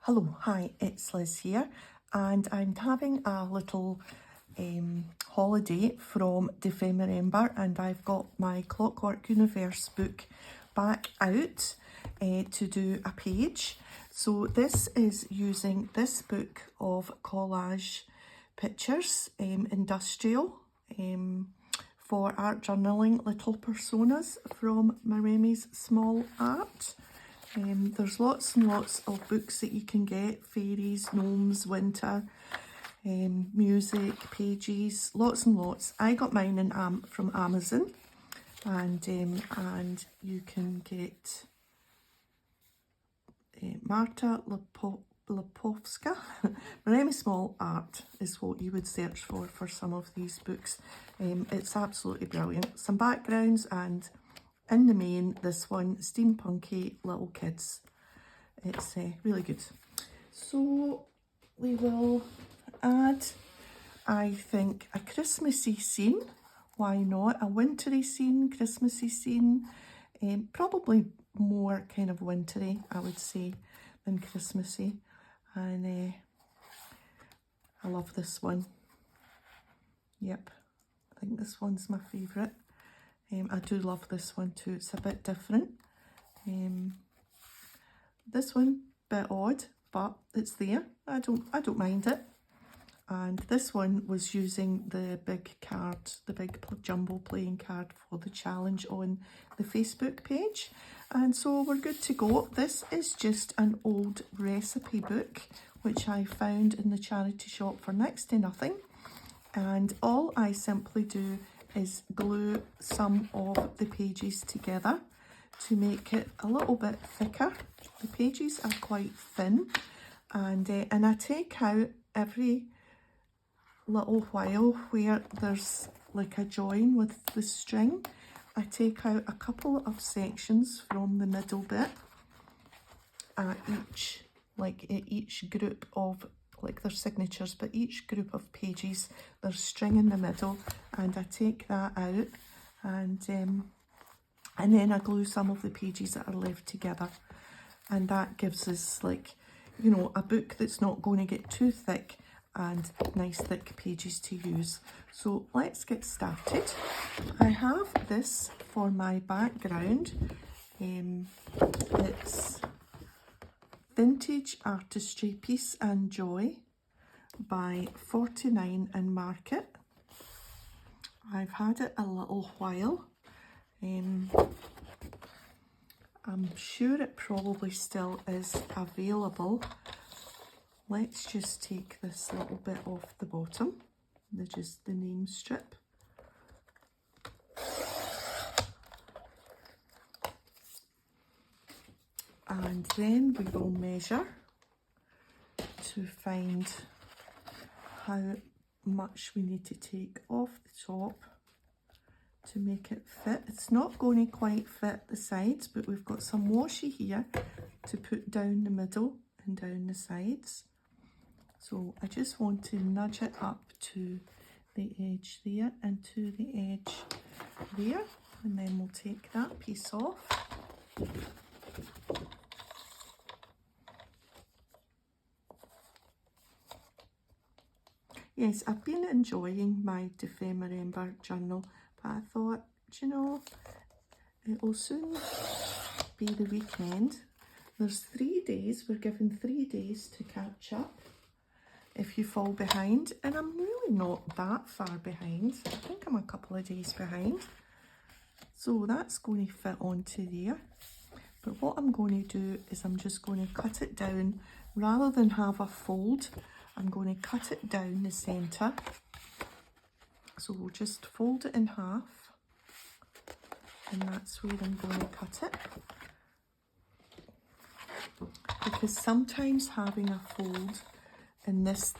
Hello, hi, it's Liz here, and I'm having a little holiday from Maremi, and I've got my Clockwork Universe book back out to do a page. So this is using this book of collage pictures, industrial, for art journaling, little personas from Maremi's Small Art. There's lots and lots of books that you can get, fairies, gnomes, winter, music, pages, lots and lots. I got mine from Amazon, and you can get Marta Lipovska. Maremi Small Art is what you would search for some of these books. It's absolutely brilliant. Some backgrounds, and in the main, this one, steampunky little kids. It's really good. So we will add, I think, a Christmassy scene. Why not? A wintry scene, Christmassy scene. Probably more kind of wintry, I would say, than Christmassy. And I love this one. Yep, I think this one's my favourite. I do love this one too. It's a bit different. This one, bit odd, but it's there. I don't mind it. And this one was using the big card, the big jumbo playing card for the challenge on the Facebook page. And so we're good to go. This is just an old recipe book, which I found in the charity shop for next to nothing. And all I simply do is glue some of the pages together to make it a little bit thicker. The pages are quite thin, and I take out every little while where there's like a join with the string. I take out a couple of sections from the middle bit at each group of, like their signatures, but each group of pages there's string in the middle, and I take that out, and then I glue some of the pages that are left together, and that gives us, like, you know, a book that's not going to get too thick and nice thick pages to use. So let's get started. I have this for my background. It's Vintage Artistry Peace and Joy by 49 in Market. I've had it a little while. I'm sure it probably still is available. Let's just take this little bit off the bottom, just the name strip. And then we will measure to find how much we need to take off the top to make it fit. It's not going to quite fit the sides, but we've got some washi here to put down the middle and down the sides. So I just want to nudge it up to the edge there and to the edge there, and then we'll take that piece off. Yes, I've been enjoying my Maremi journal, but I thought, you know, it will soon be the weekend. There's 3 days, we're given 3 days to catch up if you fall behind, and I'm really not that far behind. I think I'm a couple of days behind. So that's going to fit onto there. But what I'm going to do is I'm just going to cut it down. Rather than have a fold, I'm going to cut it down the centre. So we'll just fold it in half, and that's where I'm going to cut it. Because sometimes having a fold in this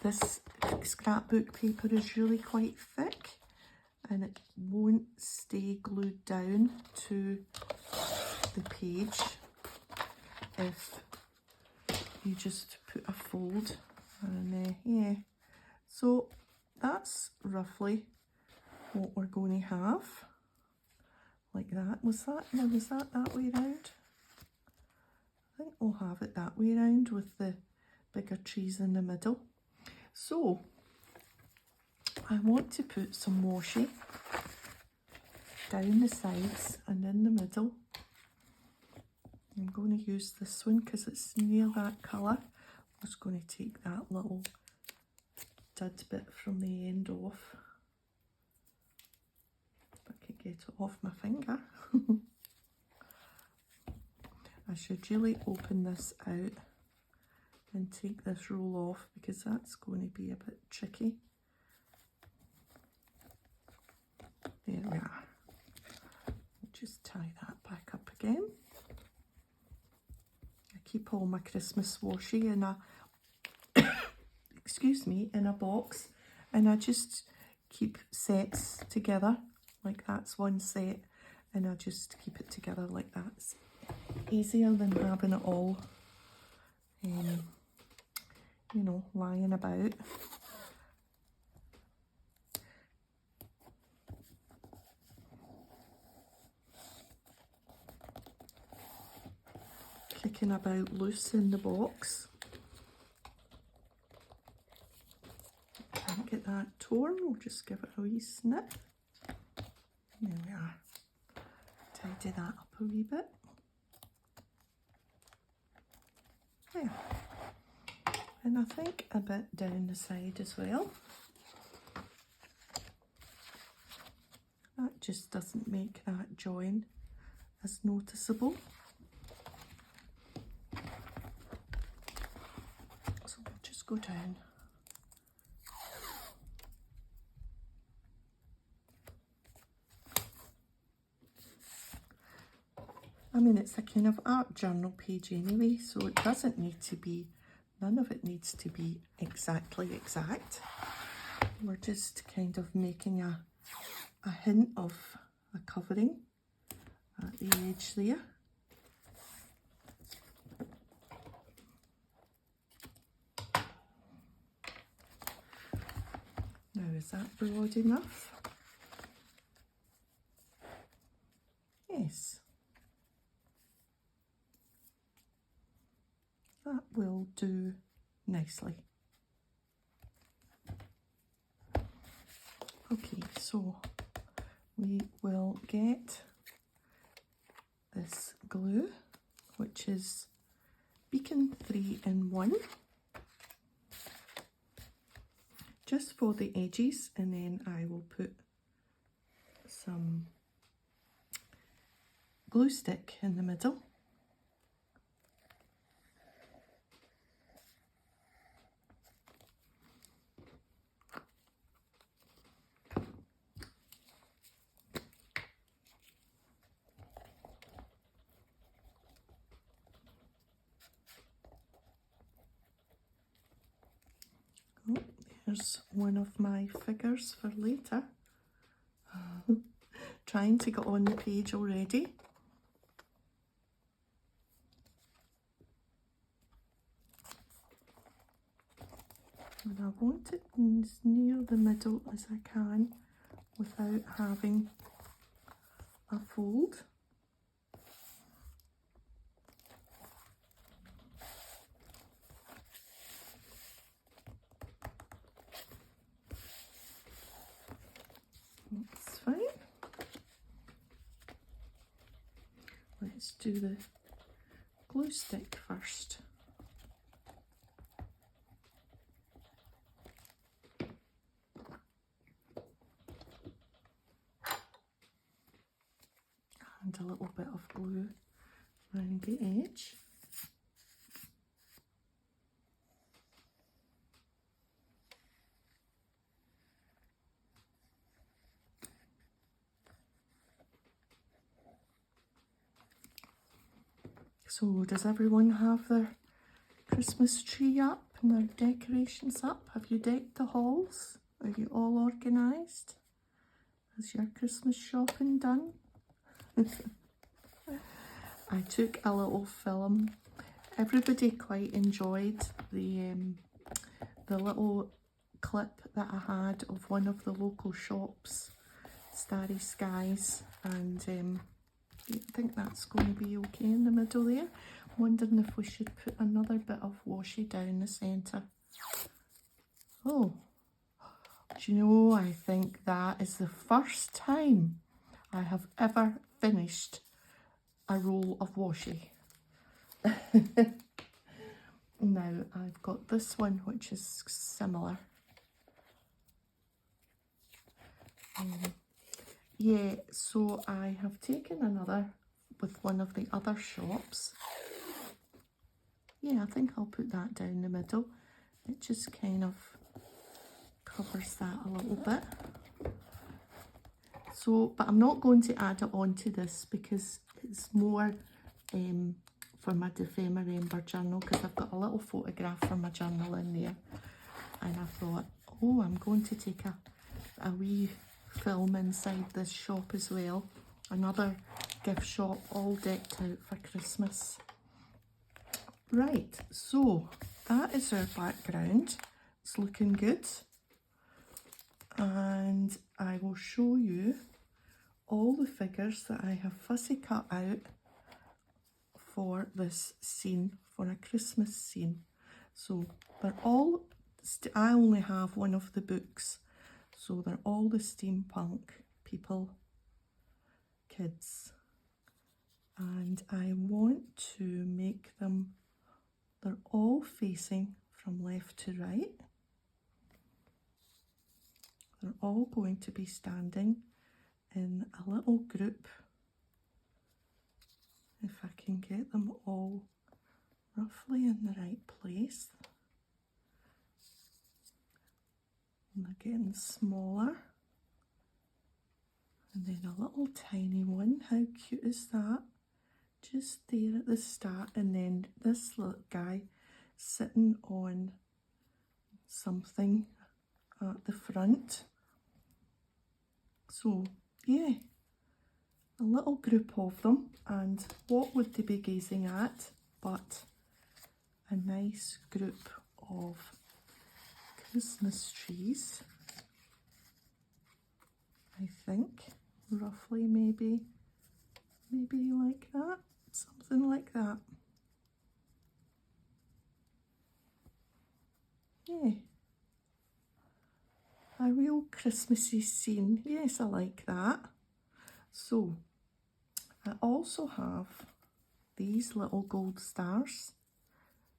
scrapbook paper is really quite thick, and it won't stay glued down to the page if you just put a fold. And yeah, so that's roughly what we're going to have, like that. Was that that way round? I think we'll have it that way round with the bigger trees in the middle. So I want to put some washi down the sides and in the middle. I'm going to use this one because it's near that colour. I'm just going to take that little dud bit from the end off. If I could get it off my finger. I should really open this out and take this roll off because that's going to be a bit tricky. There we are. Just tie that back up again. I keep all my Christmas washi in a excuse me, in a box, and I just keep sets together, like that's one set, and I just keep it together like that. It's easier than having it all you know, lying about. Kicking about loose in the box. Can't get that torn, we'll just give it a wee snip. There we are. Tidy that up a wee bit. There. And I think a bit down the side as well. That just doesn't make that join as noticeable. So we'll just go down. I mean, it's a kind of art journal page anyway, so it doesn't need to be, none of it needs to be exactly exact. We're just kind of making a hint of a covering at the edge there. Now, is that broad enough? Yes. That will do nicely. Okay, so we will get this glue, which is Beacon 3-in-1, just for the edges, and then I will put some glue stick in the middle. Oh, there's one of my figures for later. Trying to get on the page already. And I want it as near the middle as I can without having a fold. That's fine. Let's do the glue stick first. And a little bit of glue around the edge. So does everyone have their Christmas tree up and their decorations up? Have you decked the halls? Are you all organised? Is your Christmas shopping done? I took a little film. Everybody quite enjoyed the little clip that I had of one of the local shops, Starry Skies, and I think that's going to be okay in the middle there. Wondering if we should put another bit of washi down the centre. Oh, do you know, I think that is the first time I have ever finished a roll of washi. Now I've got this one which is similar. Yeah, so I have taken another with one of the other shops. Yeah, I think I'll put that down the middle. It just kind of covers that a little bit. So, but I'm not going to add it onto this because it's more for my Ephemerimber journal, because I've got a little photograph for my journal in there. And I thought, oh, I'm going to take a wee film inside this shop as well. Another gift shop all decked out for Christmas. Right, so that is our background. It's looking good. And I will show you all the figures that I have fussy cut out for this scene, for a Christmas scene. So they're all, I only have one of the books, so they're all the steampunk people, kids. And I want to make them, they're all facing from left to right. They're all going to be standing in a little group. If I can get them all roughly in the right place. And they're getting smaller. And then a little tiny one. How cute is that? Just there at the start. And then this little guy sitting on something at the front. So, yeah. A little group of them, and what would they be gazing at but a nice group of Christmas trees, I think, roughly maybe like that, something like that. Yeah, a real Christmassy scene. Yes, I like that. So I also have these little gold stars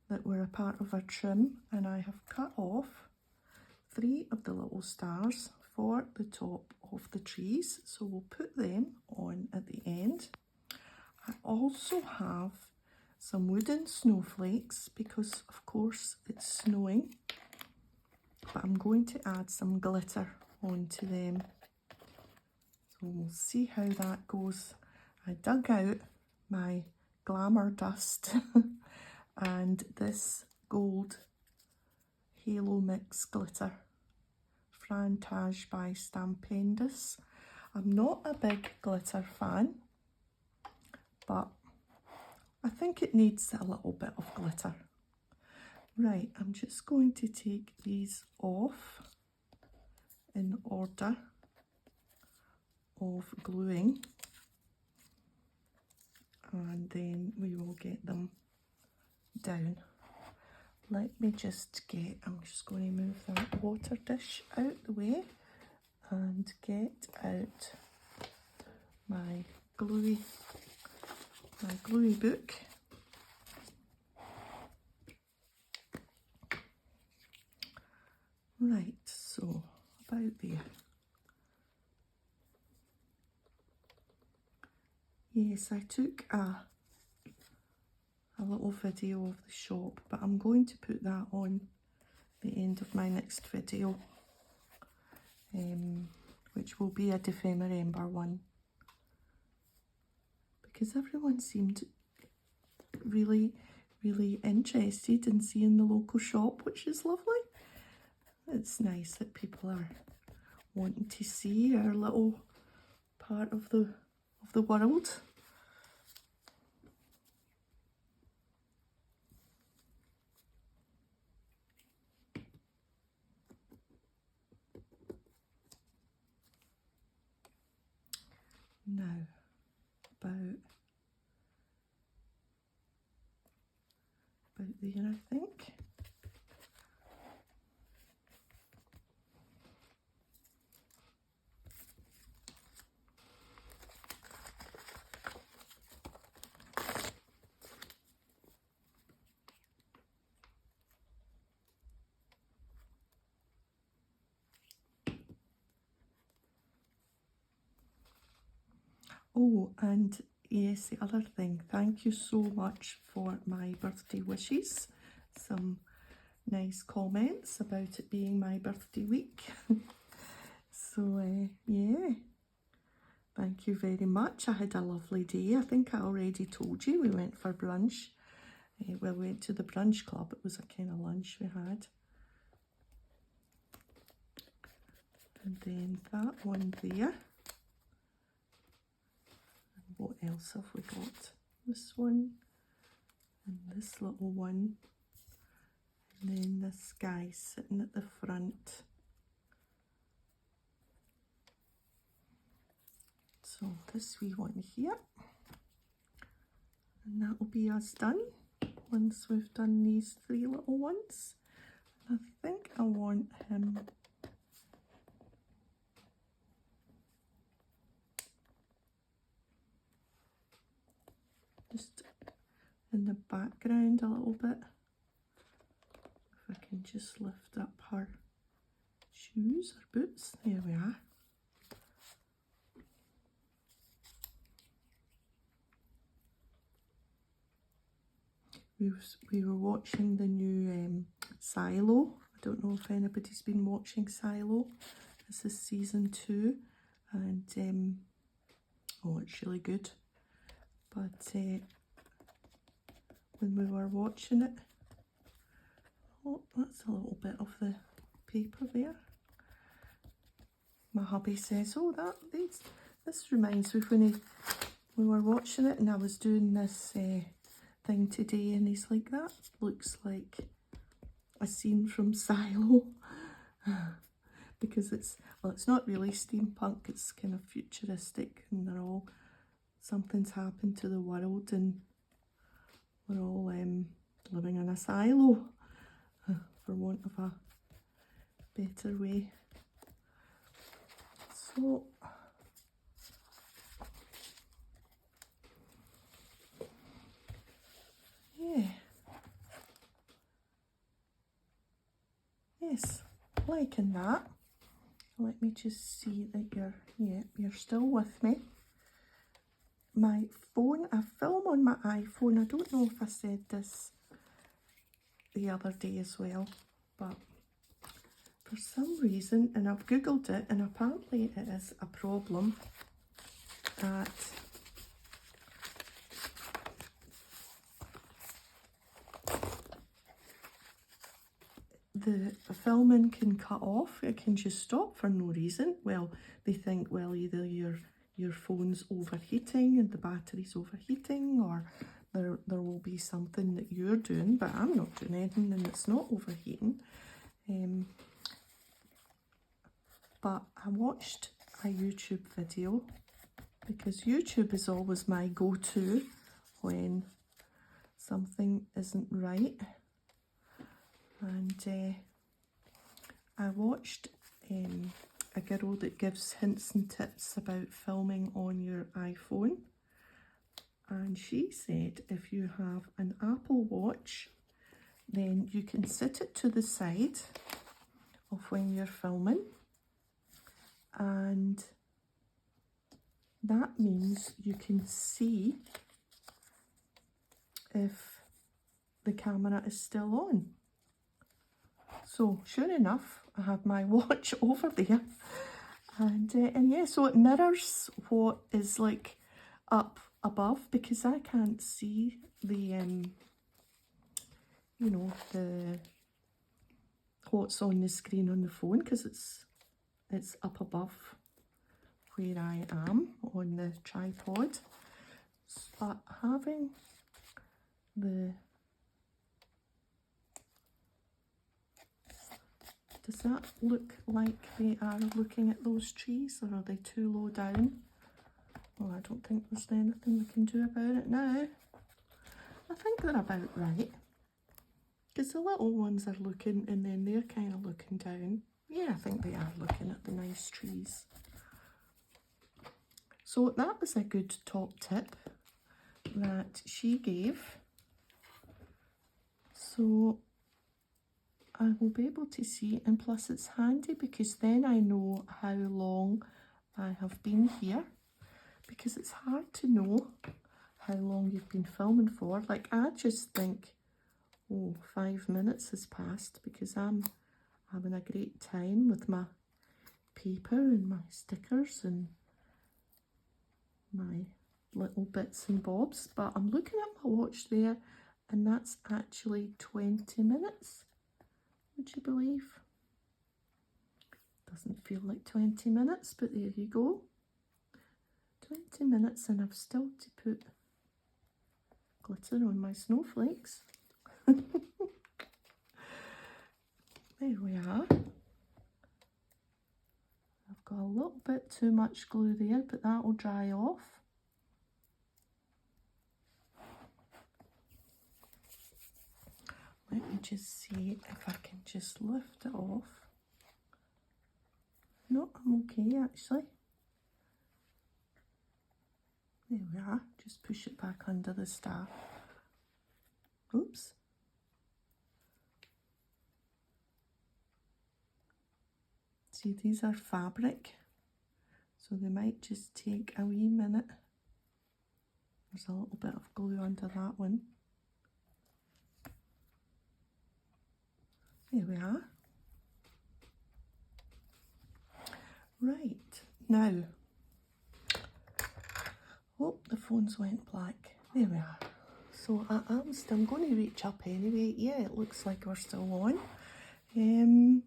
that were a part of a trim, and I have cut off 3 of the little stars for the top of the trees, so we'll put them on at the end. I also have some wooden snowflakes because of course it's snowing, but I'm going to add some glitter onto them, so we'll see how that goes. I dug out my glamour dust and this gold halo mix glitter, Frantage by Stampendous. I'm not a big glitter fan, but I think it needs a little bit of glitter. Right, I'm just going to take these off in order of gluing, and then we will get them down. Let me just get, I'm just going to move that water dish out the way and get out my gluey book. Right, so about there. Yes, I took a little video of the shop, but I'm going to put that on the end of my next video, which will be a Ephemerimber one, because everyone seemed really interested in seeing the local shop, which is lovely. It's nice that people are wanting to see our little part of the world. Now, about there, I think. Oh, and yes, the other thing, thank you so much for my birthday wishes. Some nice comments about it being my birthday week. So, yeah, thank you very much. I had a lovely day. I think I already told you we went for brunch. Well, we went to the brunch club. It was a kind of lunch we had. And then that one there. What else have we got? This one and this little one, and then this guy sitting at the front. So this wee one here, and that will be us done once we've done these three little ones. I think I want him just in the background a little bit. If I can just lift up her shoes or boots, there we are. We were watching the new Silo. I don't know if anybody's been watching Silo. This is season 2, and oh, it's really good. But when we were watching it, oh, that's a little bit of the paper there. My hubby says, oh, this reminds me of when we were watching it and I was doing this thing today, and he's like, that looks like a scene from Silo. Because it's not really steampunk, it's kind of futuristic, and they're all, something's happened to the world and we're all living in a silo, for want of a better way. So yeah, yes, liking that. Let me just see that you're still with me. My phone, I film on my iPhone. I don't know if I said this the other day as well, but for some reason, and I've googled it, and apparently it is a problem that the filming can cut off. It can just stop for no reason. Well, they think, well, either your phone's overheating and the battery's overheating, or there will be something that you're doing, but I'm not doing anything and it's not overheating. But I watched a YouTube video, because YouTube is always my go-to when something isn't right. And I watched a girl that gives hints and tips about filming on your iPhone, and she said if you have an Apple Watch, then you can sit it to the side of when you're filming, and that means you can see if the camera is still on. So sure enough, I have my watch over there, and yeah, so it mirrors what is like up above, because I can't see the you know, the what's on the screen on the phone, because it's up above where I am on the tripod. But having the, does that look like they are looking at those trees, or are they too low down? Well, I don't think there's anything we can do about it now. I think they're about right. Because the little ones are looking and then they're kind of looking down. Yeah, I think they are looking at the nice trees. So that was a good top tip that she gave. So I will be able to see, and plus it's handy because then I know how long I have been here, because it's hard to know how long you've been filming for. Like, I just think, oh, 5 minutes has passed because I'm having a great time with my paper and my stickers and my little bits and bobs. But I'm looking at my watch there and that's actually 20 minutes. Would you believe? Doesn't feel like 20 minutes, but there you go. 20 minutes and I've still to put glitter on my snowflakes. There we are. I've got a little bit too much glue there, but that will dry off. Let me just see if I can just lift it off. No, I'm okay actually. There we are. Just push it back under the staff. Oops. See, these are fabric, so they might just take a wee minute. There's a little bit of glue under that one. There we are. Right, now, oh, the phones went black. There we are. So I'm going to reach up anyway. Yeah, it looks like we're still on.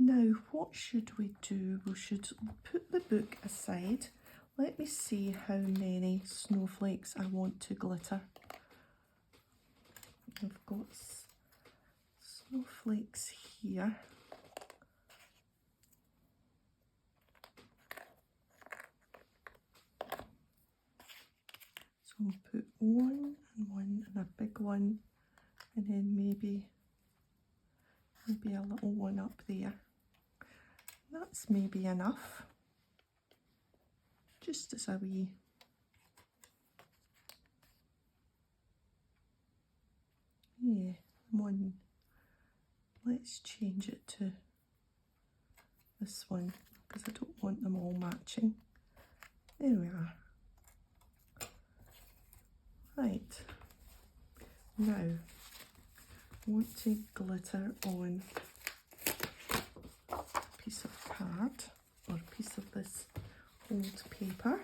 Now, what should we do? We should put the book aside. Let me see how many snowflakes I want to glitter. I've got snowflakes here. So I'll put one and a big one, and then maybe a little one up there. That's maybe enough. Just as a wee one. Let's change it to this one because I don't want them all matching. There we are. Right, now I want to glitter on a piece of card or a piece of this old paper.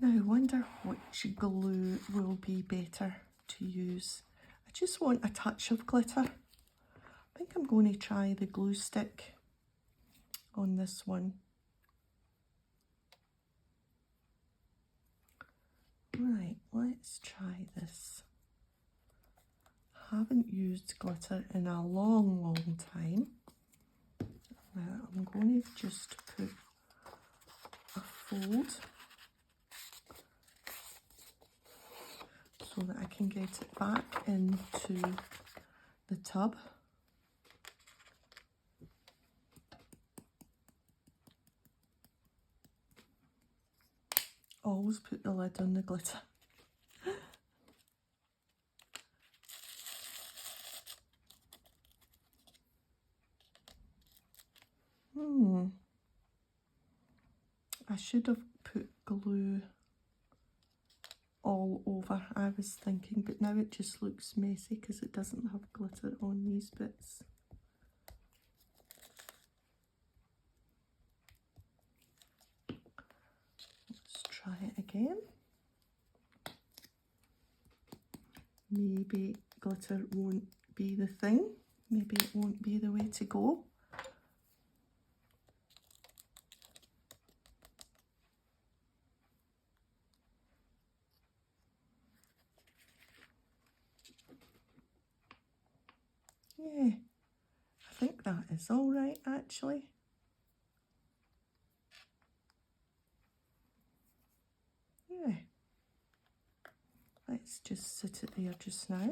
Now I wonder which glue will be better to use. I just want a touch of glitter. I think I'm going to try the glue stick on this one. Right, let's try this. Haven't used glitter in a long time. Now I'm going to just put a fold so that I can get it back into the tub. Always put the lid on the glitter. I should have put glue all over, I was thinking, but now it just looks messy because it doesn't have glitter on these bits. Let's try it again. Maybe glitter won't be the thing. Maybe it won't be the way to go. Yeah, I think that is all right actually. Yeah. Let's just sit it there just now.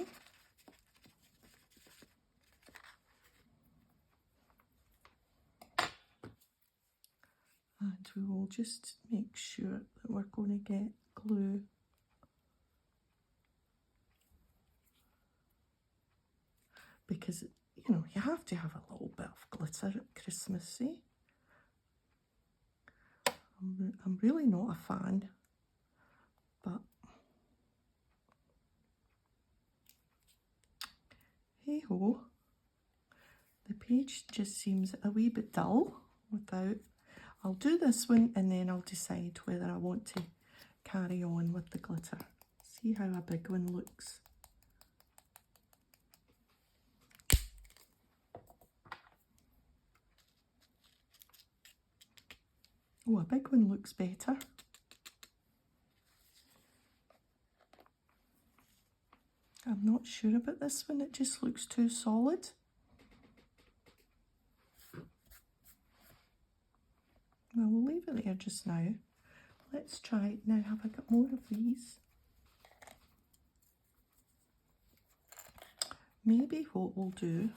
And we will just make sure that we're going to get glue because, you know, you have to have a little bit of glitter at Christmas, eh? I'm really not a fan, but hey ho, the page just seems a wee bit dull without. I'll do this one and then I'll decide whether I want to carry on with the glitter. See how a big one looks. Oh, a big one looks better. I'm not sure about this one, it just looks too solid. Well, we'll leave it there just now. Let's try, now have I got more of these? Maybe what we'll do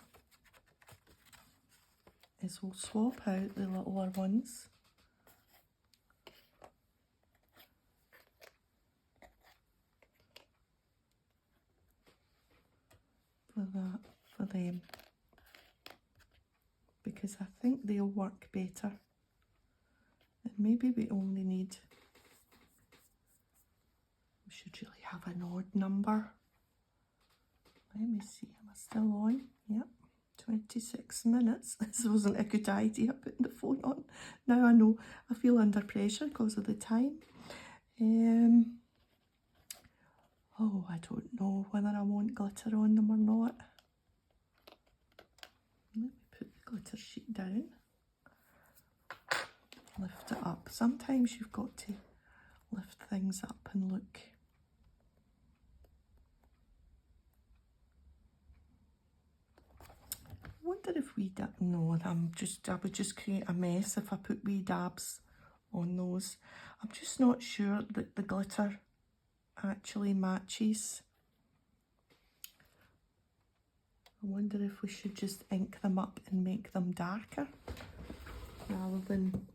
is we'll swap out the littler ones. For them, because I think they'll work better. And maybe we only need, we should really have an odd number. Let me see, am I still on? Yep, 26 minutes. This wasn't a good idea, putting the phone on. Now I know I feel under pressure because of the time. Oh, I don't know whether I want glitter on them or not. Let me put the glitter sheet down. Lift it up. Sometimes you've got to lift things up and look. I wonder if we dab. No, I would just create a mess if I put wee dabs on those. I'm just not sure that the glitter actually matches. I wonder if we should just ink them up and make them darker rather than,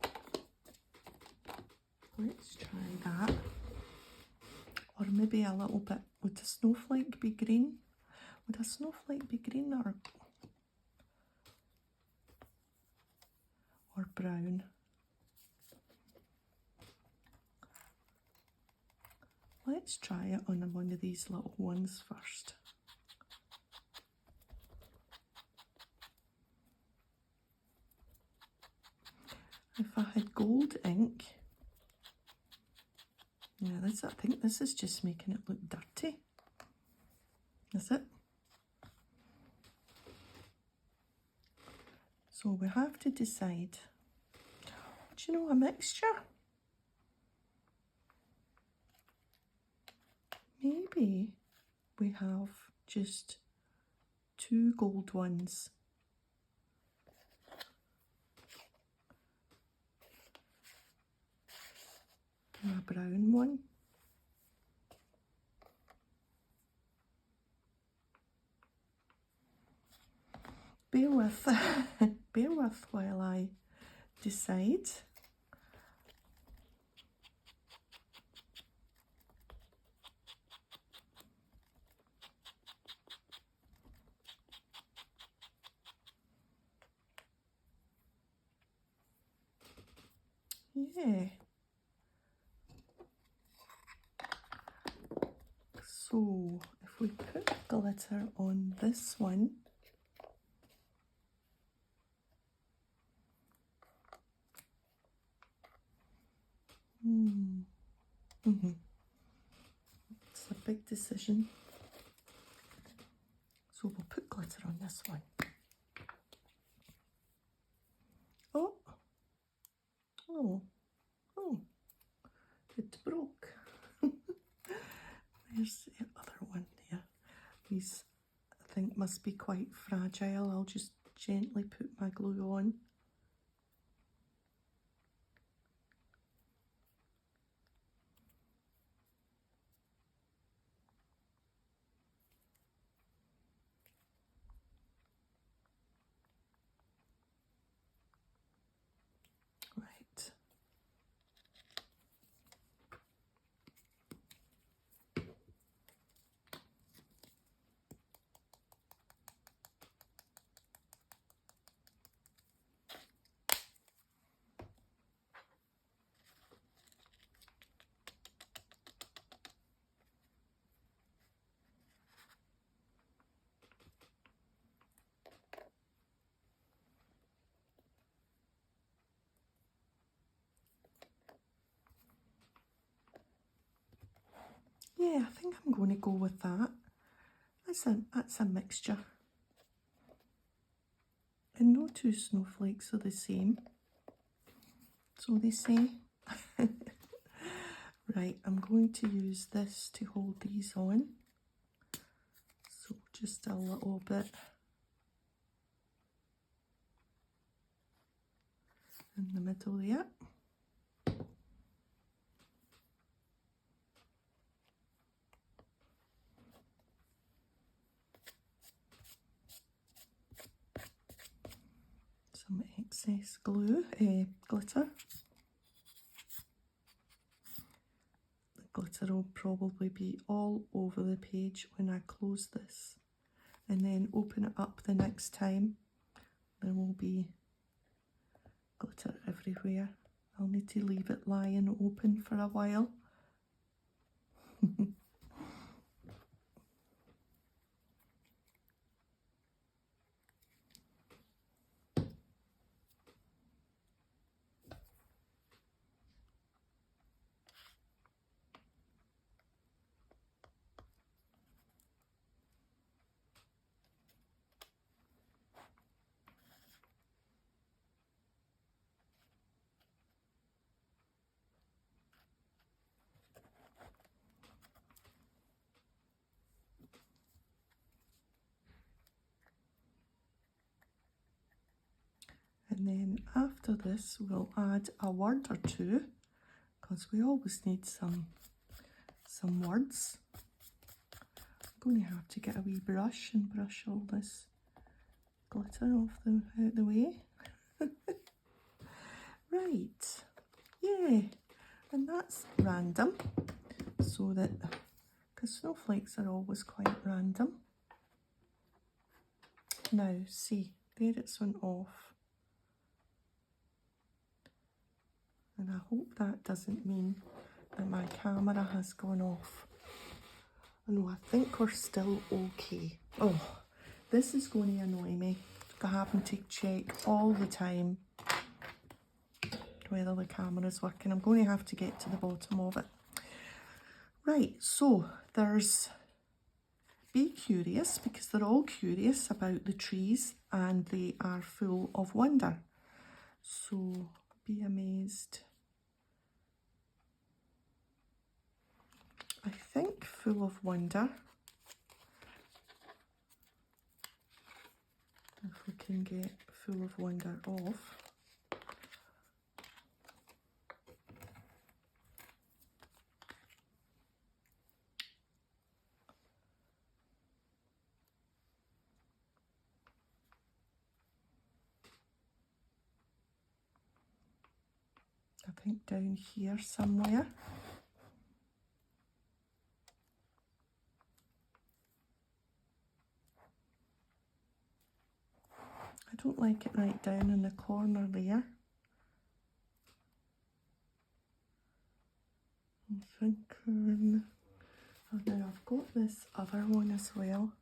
let's try that. Or maybe a little bit, would a snowflake be green? Would a snowflake be green or brown? Let's try it on one of these little ones first. If I had gold ink, yeah, I think this is just making it look dirty. Is it? So we have to decide. Do you know a mixture? Maybe we have just 2 gold ones. And a brown one. Bear with, bear with while I decide. Yeah. So if we put glitter on this one, it's a big decision. So we'll put glitter on this one. Oh, it broke. There's the other one there. These, I think, must be quite fragile. I'll just gently put my glue on. Right. Yeah, I think I'm going to go with that. That's a mixture. And no two snowflakes are the same, so they say. Right, I'm going to use this to hold these on. So just a little bit in the middle there. Some excess glitter. The glitter will probably be all over the page when I close this and then open it up the next time. There will be glitter everywhere. I'll need to leave it lying open for a while. And then after this, we'll add a word or two, because we always need some words. I'm going to have to get a wee brush and brush all this glitter out the way. Right, yeah, and that's random, so that, because snowflakes are always quite random. Now, see, there it's on off. And I hope that doesn't mean that my camera has gone off. No, I think we're still okay. Oh, this is going to annoy me, having to check all the time whether the camera's working. I'm going to have to get to the bottom of it. Right, so there's be curious, because they're all curious about the trees and they are full of wonder. So be amazed. I think full of wonder. If we can get full of wonder off. I think down here somewhere. I don't like it right down in the corner there. I'm thinking, oh, now I've got this other one as well.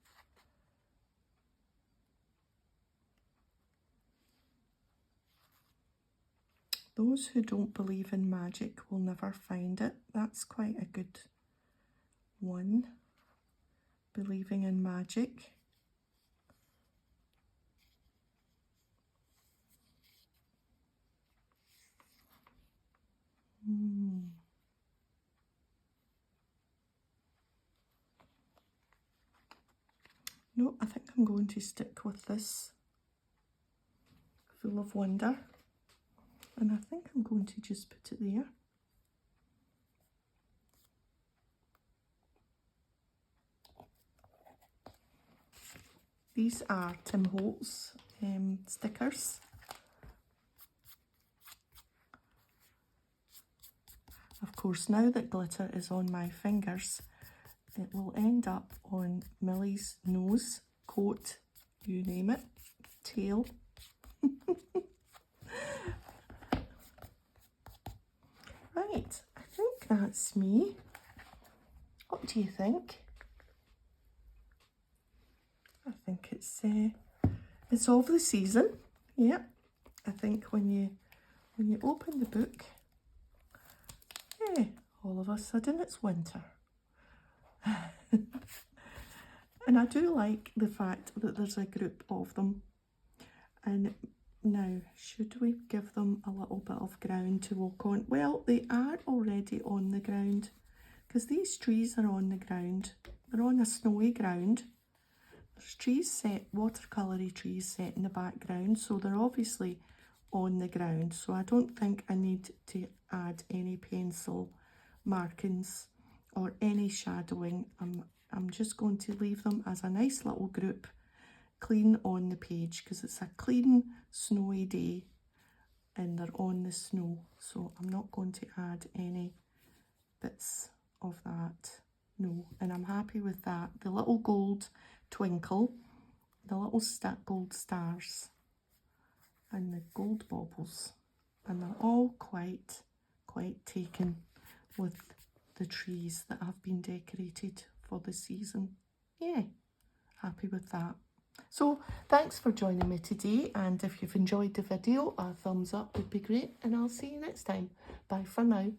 Those who don't believe in magic will never find it. That's quite a good one. Believing in magic. No, I think I'm going to stick with this. Full of wonder. And I think I'm going to just put it there. These are Tim Holtz stickers. Of course, now that glitter is on my fingers, it will end up on Millie's nose, coat, you name it, tail. Right, I think that's me. What do you think? I think it's of the season. Yeah, I think when you open the book, yeah, all of a sudden it's winter. And I do like the fact that there's a group of them. And now, should we give them a little bit of ground to walk on? Well, they are already on the ground, because these trees are on the ground. They're on a snowy ground. There's trees set, watercolory trees set in the background, so they're obviously on the ground. So I don't think I need to add any pencil markings or any shadowing. I'm just going to leave them as a nice little group, clean on the page, because it's a clean snowy day and they're on the snow. So I'm not going to add any bits of that, no. And I'm happy with that. The little gold twinkle, the little gold stars and the gold baubles, and they're all quite taken with the trees that have been decorated for the season. Yeah, happy with that. So thanks for joining me today, and if you've enjoyed the video, a thumbs up would be great, and I'll see you next time. Bye for now.